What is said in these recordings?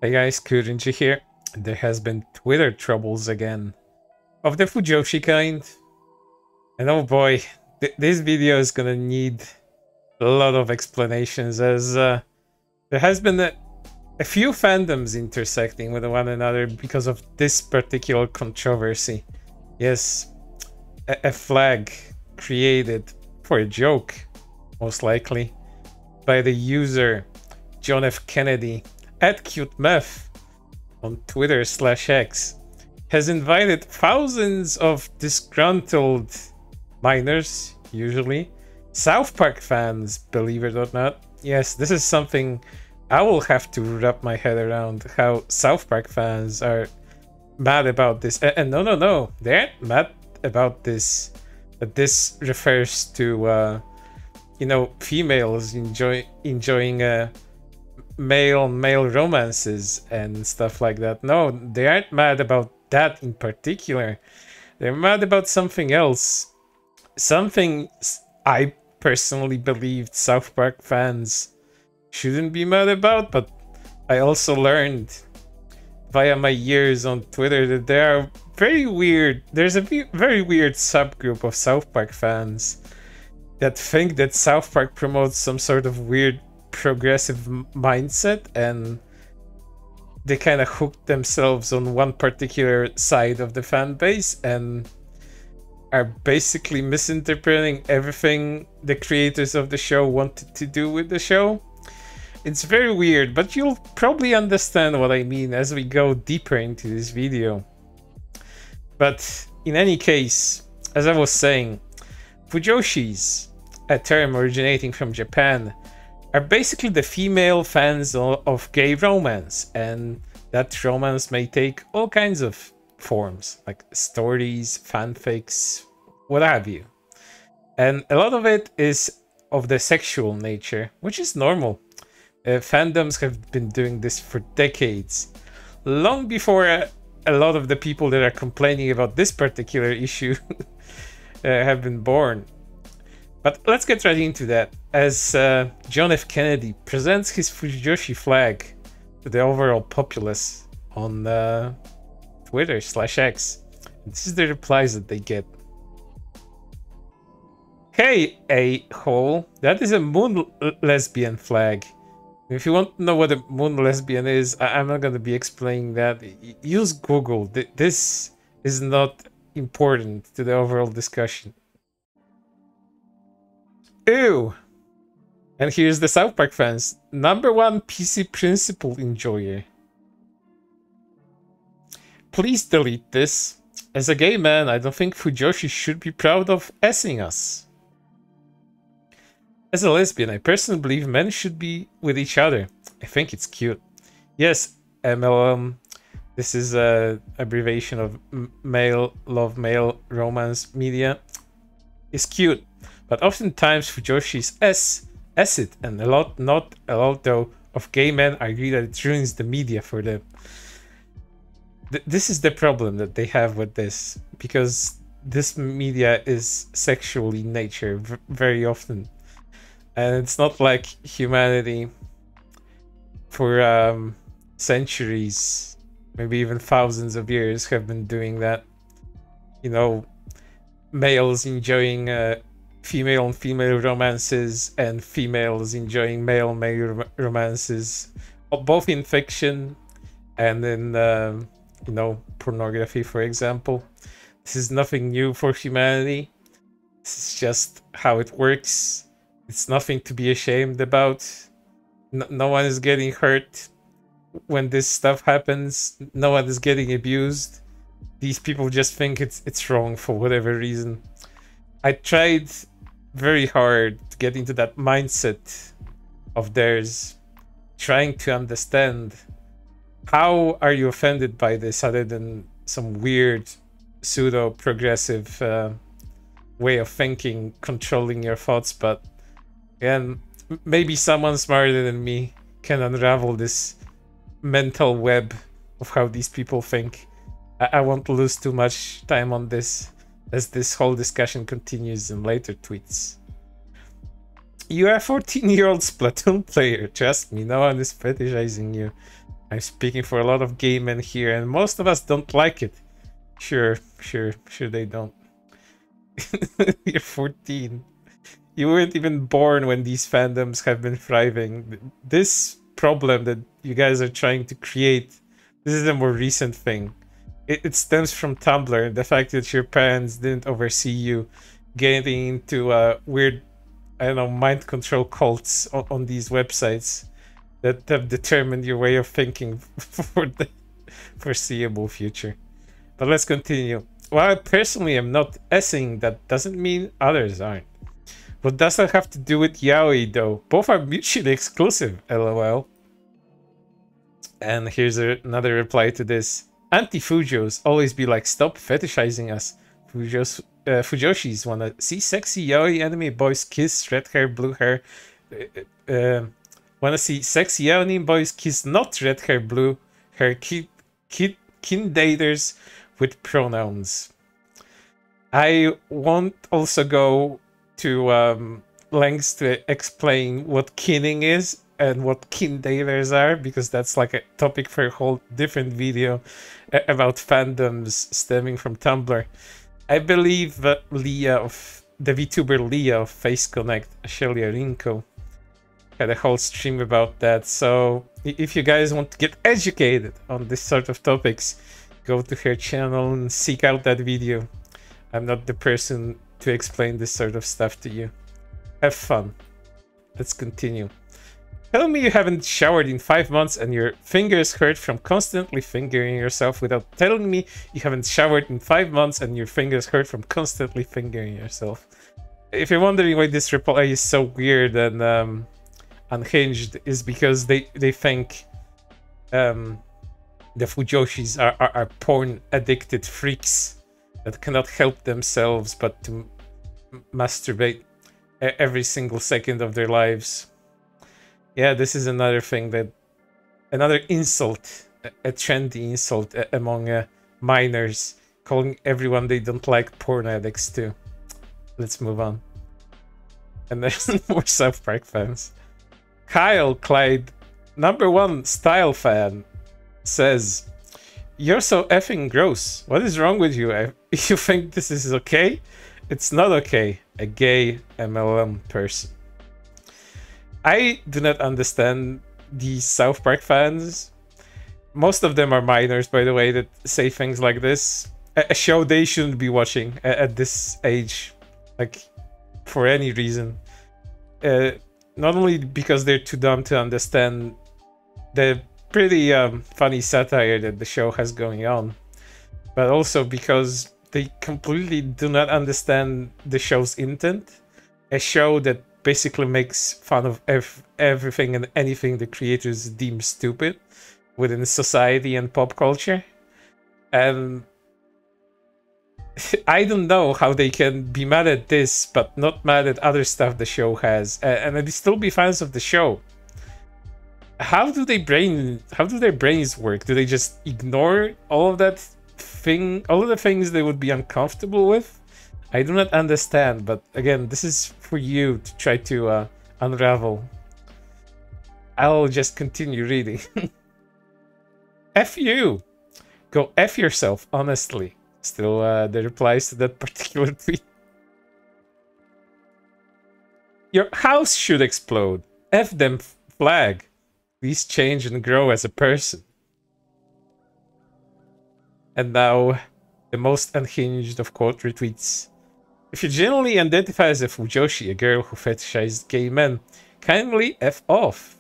Hey guys, Rinji here. There has been Twitter troubles again. Of the Fujoshi kind. And oh boy, this video is gonna need a lot of explanations as there has been a few fandoms intersecting with one another because of this particular controversy. Yes, a flag created for a joke, most likely, by the user John F. Kennedy @CuteMeth on Twitter/X has invited thousands of disgruntled minors, usually South Park fans, believe it or not. Yes, this is something I will have to wrap my head around, how South Park fans are mad about this. And no, they aren't mad about this. But this refers to females enjoying male romances and stuff like that. No, they aren't mad about that in particular. They're mad about something else. Something I personally believed South Park fans shouldn't be mad about, but I also learned via my years on Twitter that there are there's a very weird subgroup of South Park fans that think that South Park promotes some sort of weird progressive mindset, and they kind of hooked themselves on one particular side of the fan base and are basically misinterpreting everything the creators of the show wanted to do with the show. It's very weird, but you'll probably understand what I mean as we go deeper into this video. But in any case, as I was saying, Fujoshis, a term originating from Japan, are basically the female fans of gay romance, and that romance may take all kinds of forms, like stories, fanfics, what have you. And a lot of it is of the sexual nature, which is normal. Fandoms have been doing this for decades, long before a lot of the people that are complaining about this particular issue have been born. But let's get right into that, as John F. Kennedy presents his Fujoshi flag to the overall populace on Twitter/X. This is the replies that they get. Hey, a-hole, that is a moon lesbian flag. If you want to know what a moon lesbian is, I'm not going to be explaining that. Use Google. This is not important to the overall discussion. Ew! And here's the South Park fans. #1 PC principle enjoyer. Please delete this. As a gay man, I don't think Fujoshi should be proud of S-ing us. As a lesbian, I personally believe men should be with each other. I think it's cute. Yes, MLM. This is an abbreviation of male love, male romance media. It's cute, but oftentimes Fujoshi's S it, and not a lot though, of gay men agree that it ruins the media for them. This is the problem that they have with this, because this media is sexual in nature very often. And it's not like humanity for centuries, maybe even thousands of years, have been doing that. You know, males enjoying female on female romances and females enjoying male on male romances, both in fiction and in pornography, for example. This is nothing new for humanity. This is just how it works. It's nothing to be ashamed about. No one is getting hurt when this stuff happens. No one is getting abused. These people just think it's wrong for whatever reason. I tried very hard to get into that mindset of theirs, trying to understand how are you offended by this other than some weird pseudo-progressive way of thinking controlling your thoughts. But again, maybe someone smarter than me can unravel this mental web of how these people think. I won't lose too much time on this, as this whole discussion continues in later tweets. You are a 14-year-old Splatoon player, trust me, no one is fetishizing you. I'm speaking for a lot of gay men here, and most of us don't like it. Sure they don't. You're 14. You weren't even born when these fandoms have been thriving. This problem that you guys are trying to create, this is a more recent thing. It stems from Tumblr, the fact that your parents didn't oversee you getting into weird, I don't know, mind control cults on these websites that have determined your way of thinking for the foreseeable future. But let's continue. While I personally am not essing, that doesn't mean others aren't. What does that have to do with yaoi though? Both are mutually exclusive, lol. And here's another reply to this. Anti-Fujos always be like, stop fetishizing us. Fujoshis wanna see sexy yaoi anime boys kiss red hair, blue hair. Wanna see sexy yaoi boys kiss not red hair, blue hair kindaters with pronouns. I won't also go to lengths to explain what kinning is and what kindaters are, because that's like a topic for a whole different video about fandoms stemming from Tumblr. I believe Leah of the VTuber Leah of Face Connect, Shelia Rinko, had a whole stream about that. So if you guys want to get educated on this sort of topics, go to her channel and seek out that video. I'm not the person to explain this sort of stuff to you. Have fun. Let's continue. Tell me you haven't showered in 5 months and your fingers hurt from constantly fingering yourself without telling me you haven't showered in 5 months and your fingers hurt from constantly fingering yourself. If you're wondering why this reply is so weird and unhinged, is because they think the Fujoshis are porn addicted freaks that cannot help themselves but to masturbate every single second of their lives. Yeah, this is another thing another insult, a trendy insult among minors, calling everyone they don't like porn addicts too. Let's move on. And there's more South Park fans. Kyle Clyde, #1 style fan, says, "You're so effing gross. What is wrong with you? You think this is okay? It's not okay. A gay MLM person." I do not understand these South Park fans. Most of them are minors, by the way, that say things like this. A show they shouldn't be watching at this age, like, for any reason. Not only because they're too dumb to understand the pretty funny satire that the show has going on, but also because they completely do not understand the show's intent. A show that basically makes fun of everything and anything the creators deem stupid within society and pop culture. And I don't know how they can be mad at this but not mad at other stuff the show has, and they'd still be fans of the show. How do their brains work? Do they just ignore all of that all of the things they would be uncomfortable with? I do not understand, but again, this is for you to try to unravel. I'll just continue reading. F you! Go F yourself, honestly. Still, the replies to that particular tweet. Your house should explode. F them flag. Please change and grow as a person. And now, the most unhinged of quote retweets. If you genuinely identify as a Fujoshi, a girl who fetishizes gay men, kindly F off.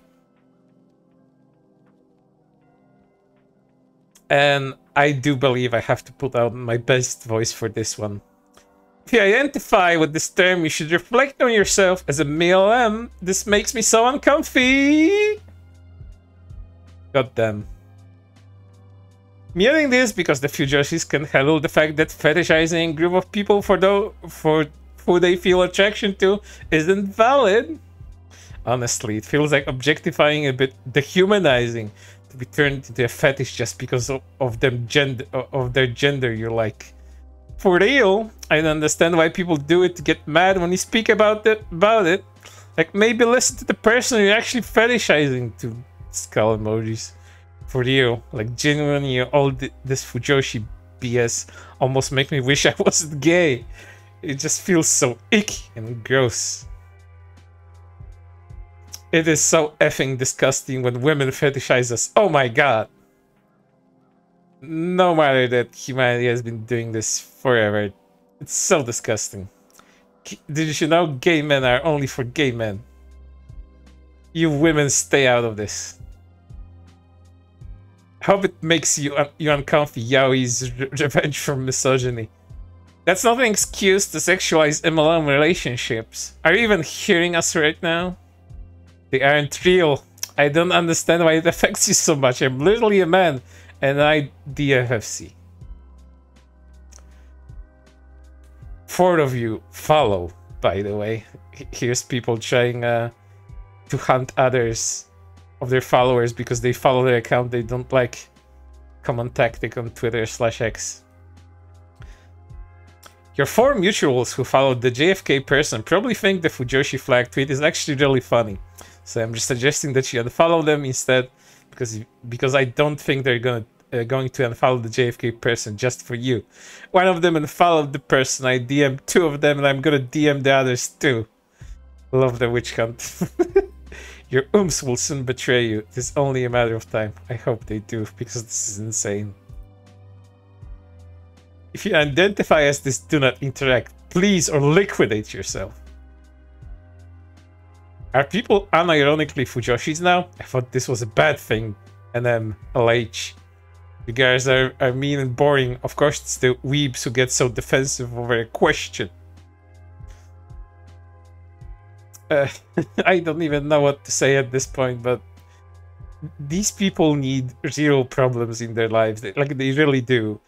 And I do believe I have to put out my best voice for this one. If you identify with this term, you should reflect on yourself as a male M. This makes me so uncomfy. Goddamn. Muting this because the Fujoshis can handle the fact that fetishizing a group of people for who they feel attraction to isn't valid. Honestly, it feels like objectifying a bit, dehumanizing, to be turned into a fetish just because of their gender you like. For real, I don't understand why people do it to get mad when you speak about it. Like, maybe listen to the person you're actually fetishizing to. Skull emojis. For real, like genuinely, this Fujoshi BS almost make me wish I wasn't gay. It just feels so icky and gross. It is so effing disgusting when women fetishize us. Oh my god. No matter that humanity has been doing this forever. It's so disgusting. Did you know gay men are only for gay men? You women stay out of this. Hope it makes you uncomfy, Yaoi's revenge for misogyny. That's not an excuse to sexualize MLM relationships. Are you even hearing us right now? They aren't real. I don't understand why it affects you so much. I'm literally a man, and I DFFC. 4 of you follow, by the way. Here's people trying to hunt others of their followers because they follow their account they don't like. Common tactic on Twitter/X. Your 4 mutuals who followed the JFK person probably think the Fujoshi flag tweet is actually really funny. So I'm just suggesting that you unfollow them instead, because I don't think they're going to unfollow the JFK person just for you. One of them unfollowed the person. I DM'd 2 of them, and I'm gonna DM the others too. Love the witch hunt. Your ooms will soon betray you. It is only a matter of time. I hope they do, because this is insane. If you identify as this, do not interact, please, or liquidate yourself. Are people unironically Fujoshis now? I thought this was a bad thing. NM, LH. You guys are mean and boring. Of course, it's the weebs who get so defensive over a question. I don't even know what to say at this point, but these people need real problems in their lives. Like, they really do.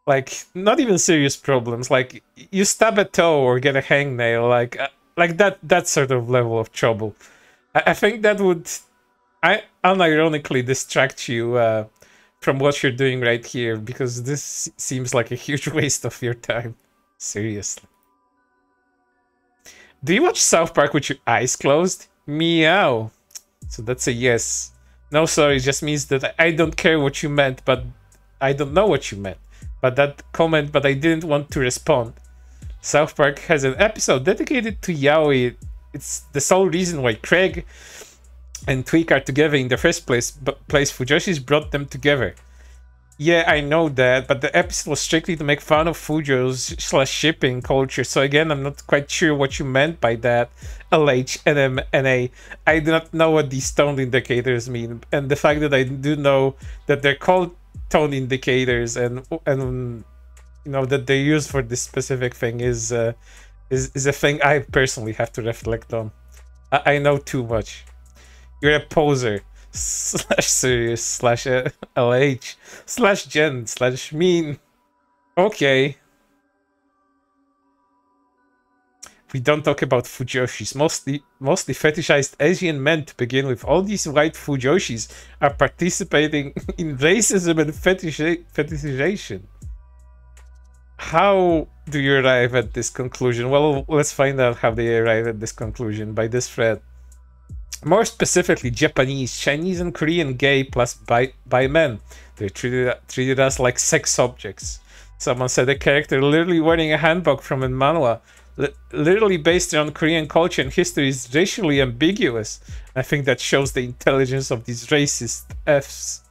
Like, not even serious problems. Like, you stub a toe or get a hangnail. Like that sort of level of trouble. I think that would unironically distract you from what you're doing right here, because this seems like a huge waste of your time. Seriously. Do you watch South Park with your eyes closed? Meow. So that's a yes. No, sorry, it just means that I don't care what you meant, but I don't know what you meant. But that comment, but I didn't want to respond. South Park has an episode dedicated to Yaoi. It's the sole reason why Craig and Tweak are together in the first place. Fujoshi's brought them together. Yeah, I know that, but the episode was strictly to make fun of Fujo's/shipping culture. So again, I'm not quite sure what you meant by that. LH, NM, NA. I do not know what these tone indicators mean, and the fact that I do know that they're called tone indicators and you know that they're used for this specific thing is a thing I personally have to reflect on. I know too much. You're a poser. /serious /LH /gen /mean. Okay. We don't talk about Fujoshis. Mostly fetishized Asian men to begin with. All these white Fujoshis are participating in racism and fetishization. How do you arrive at this conclusion? Well, let's find out how they arrive at this conclusion by this thread. More specifically, Japanese, Chinese, and Korean gay plus bi men. They treated us like sex objects. Someone said a character literally wearing a hanbok from a manhwa, literally based around Korean culture and history, is racially ambiguous. I think that shows the intelligence of these racist Fs.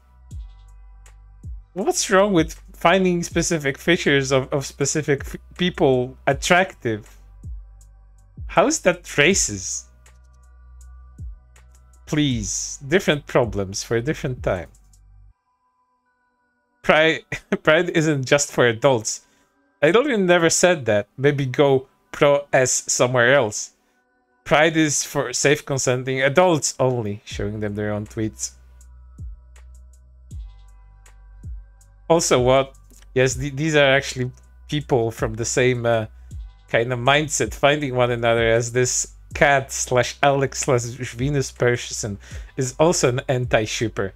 What's wrong with finding specific features of specific people attractive? How is that racist? Please, different problems for a different time. Pride isn't just for adults. I literally never said that. Maybe go pro-S somewhere else. Pride is for safe consenting adults only, showing them their own tweets. Also, what? Yes, these are actually people from the same kind of mindset, finding one another, as this Cat /Alex/Venus person is also an anti-shipper,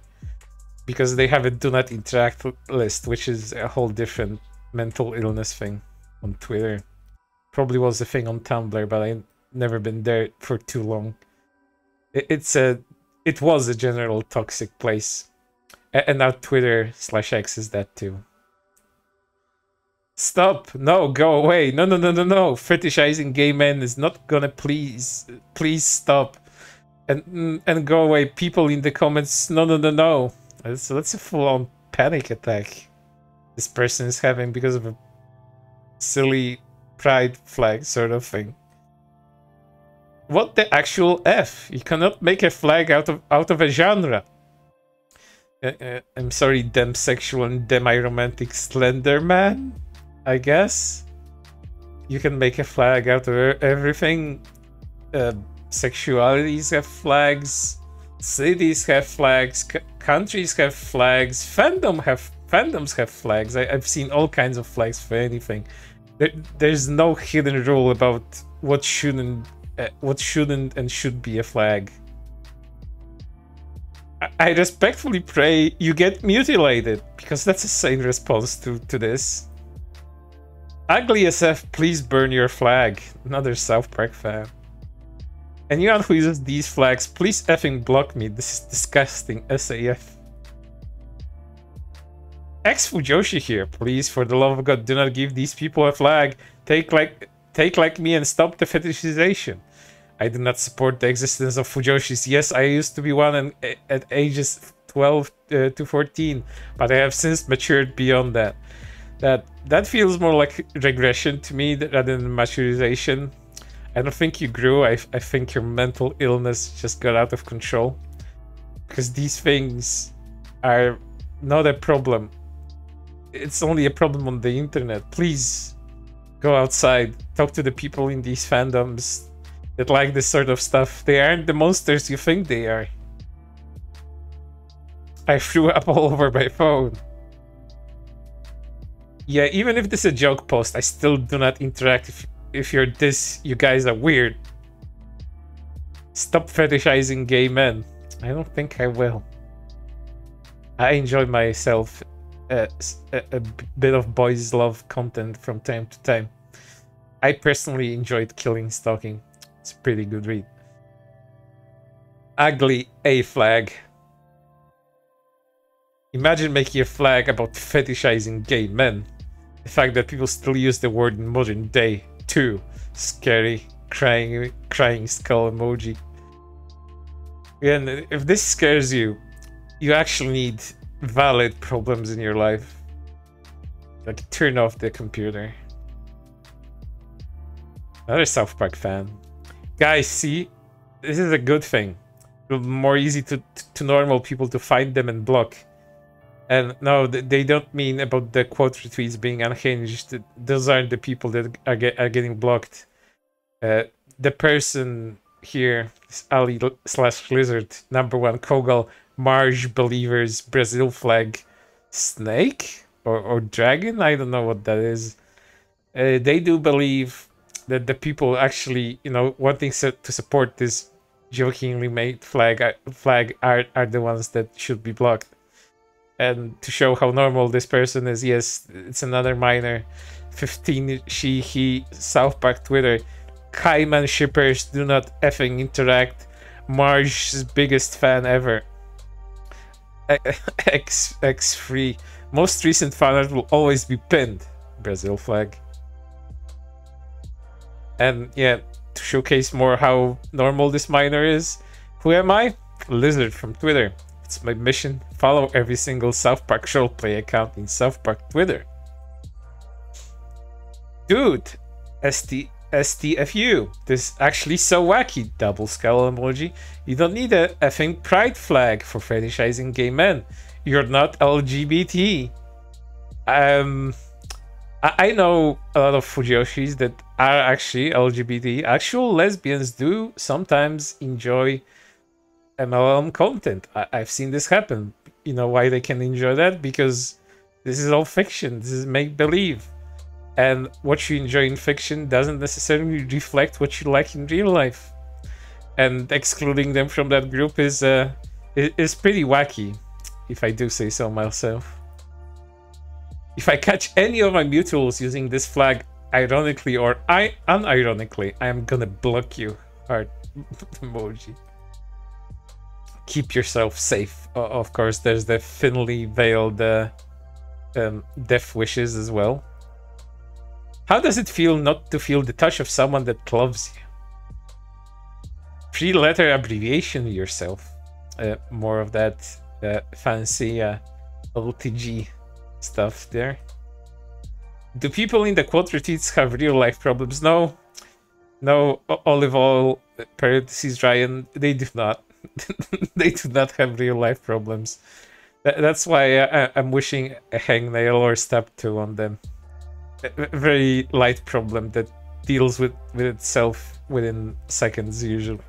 because they have a do not interact list, which is a whole different mental illness thing on Twitter. Probably was a thing on Tumblr, but I've never been there for too long. It was a general toxic place. And now Twitter/X is that too. Stop! No, go away! No, no, no, no, no! Fetishizing gay men is not gonna please stop. And go away. People in the comments, no, no, no, no. So that's a full-on panic attack this person is having because of a silly pride flag sort of thing. What the actual F? You cannot make a flag out of a genre. I'm sorry, demisexual and demi-romantic slender man, I guess. You can make a flag out of everything. Sexualities have flags, cities have flags, countries have flags, fandoms have flags. I've seen all kinds of flags for anything. There's no hidden rule about what shouldn't and should be a flag. I respectfully pray you get mutilated, because that's a sane response to this. Ugly SF, please burn your flag. Another South Park fan. Anyone who uses these flags, please effing block me. This is disgusting. SAF. Fujoshi here. Please, for the love of God, do not give these people a flag. Take like me and stop the fetishization. I do not support the existence of Fujoshis. Yes, I used to be one at ages 12 to 14, but I have since matured beyond that. That feels more like regression to me rather than maturization. I don't think you grew. I think your mental illness just got out of control. Because these things are not a problem. It's only a problem on the internet. Please go outside. Talk to the people in these fandoms that like this sort of stuff. They aren't the monsters you think they are. I threw up all over my phone. Yeah, even if this is a joke post, I still do not interact. If you're this, you guys are weird. Stop fetishizing gay men. I don't think I will. I enjoy myself a bit of boys love content from time to time. I personally enjoyed Killing Stalking. It's a pretty good read. Ugly A flag. Imagine making a flag about fetishizing gay men. The fact that people still use the word in modern day too. Scary, crying skull emoji. And if this scares you, you actually need valid problems in your life. Like, turn off the computer. Another South Park fan. Guys, see, this is a good thing. It'll be more easy to normal people to find them and block. And no, they don't mean about the quote retweets being unhinged. Those aren't the people that are getting blocked. The person here is Ali/Lizard, #1 Kogal, Marge Believers, Brazil flag, snake or dragon. I don't know what that is. They do believe that the people actually, you know, wanting to support this jokingly made flag are the ones that should be blocked. And to show how normal this person is, yes, it's another minor. 15 she, he, South Park Twitter. Kaiman shippers do not effing interact. Marge's biggest fan ever. X3. Most recent fan art will always be pinned. Brazil flag. And yeah, to showcase more how normal this minor is, who am I? Lizard from Twitter. It's my mission. Follow every single South Park roleplay account in South Park Twitter. Dude, STFU. This is actually so wacky. Double skull emoji. You don't need a effing pride flag for fetishizing gay men. You're not LGBT. I know a lot of Fujoshis that are actually LGBT. Actual lesbians do sometimes enjoy MLM content. I've seen this happen. You know why they can enjoy that? Because this is all fiction. This is make-believe. And what you enjoy in fiction doesn't necessarily reflect what you like in real life. And excluding them from that group is pretty wacky, if I do say so myself. If I catch any of my mutuals using this flag, ironically or unironically, I am gonna block you. Heart emoji. keep yourself safe. Of course, there's the thinly veiled death wishes as well. How does it feel not to feel the touch of someone that loves you? 3-letter abbreviation yourself. More of that fancy OTG stuff there. Do people in the quote retweets have real life problems? No. No, olive oil, parentheses, Ryan, they do not. They do not have real life problems. That's why I'm wishing a hangnail or step 2 on them. A very light problem that deals with itself within seconds usually.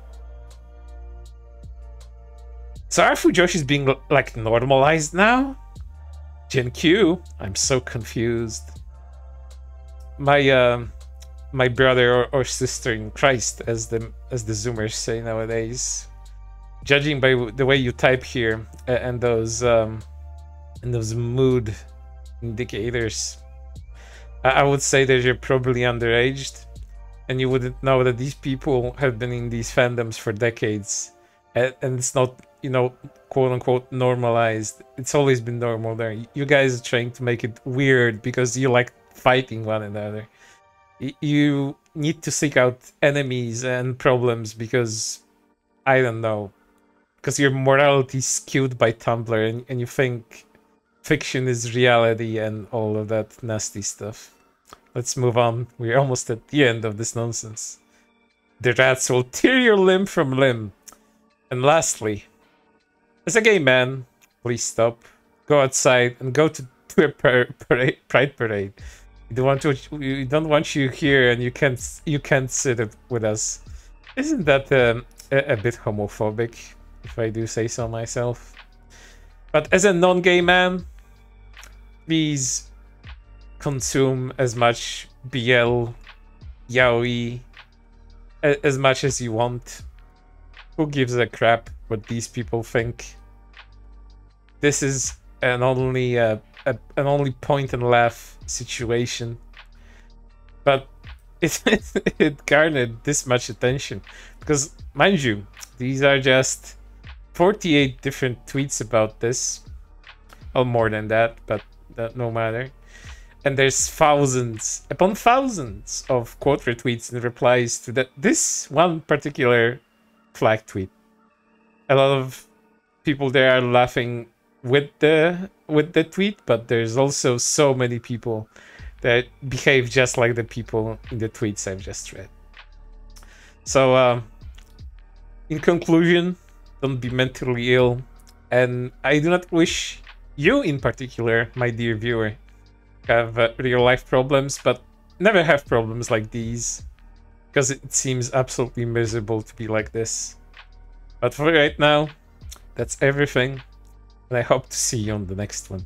So are Fujoshis being like normalized now? Gen Q, I'm so confused. My brother or sister in Christ, as the Zoomers say nowadays. Judging by the way you type here and those mood indicators, I would say that you're probably underaged, and you wouldn't know that these people have been in these fandoms for decades, and it's not, you know, quote unquote normalized. It's always been normal there. You guys are trying to make it weird because you like fighting one another. You need to seek out enemies and problems because, I don't know, because your morality is skewed by Tumblr and you think fiction is reality and all of that nasty stuff. Let's move on. We're almost at the end of this nonsense. The rats will tear your limb from limb. And lastly, as a gay man, please stop, go outside and go to a pride parade. We don't want you here, and you can't sit with us. Isn't that a bit homophobic, if I do say so myself? But as a non-gay man, please consume as much BL, yaoi, as much as you want. Who gives a crap what these people think? This is an only point and laugh situation, but it garnered this much attention because, mind you, these are just 48 different tweets about this. Well, more than that, but that no matter. And there's thousands upon thousands of quote retweets and replies to this one particular flag tweet. A lot of people there are laughing with the tweet, but there's also so many people that behave just like the people in the tweets I've just read. So in conclusion, don't be mentally ill, and I do not wish you in particular, my dear viewer, have real life problems, but never have problems like these, because it seems absolutely miserable to be like this. But for right now, that's everything, and I hope to see you on the next one.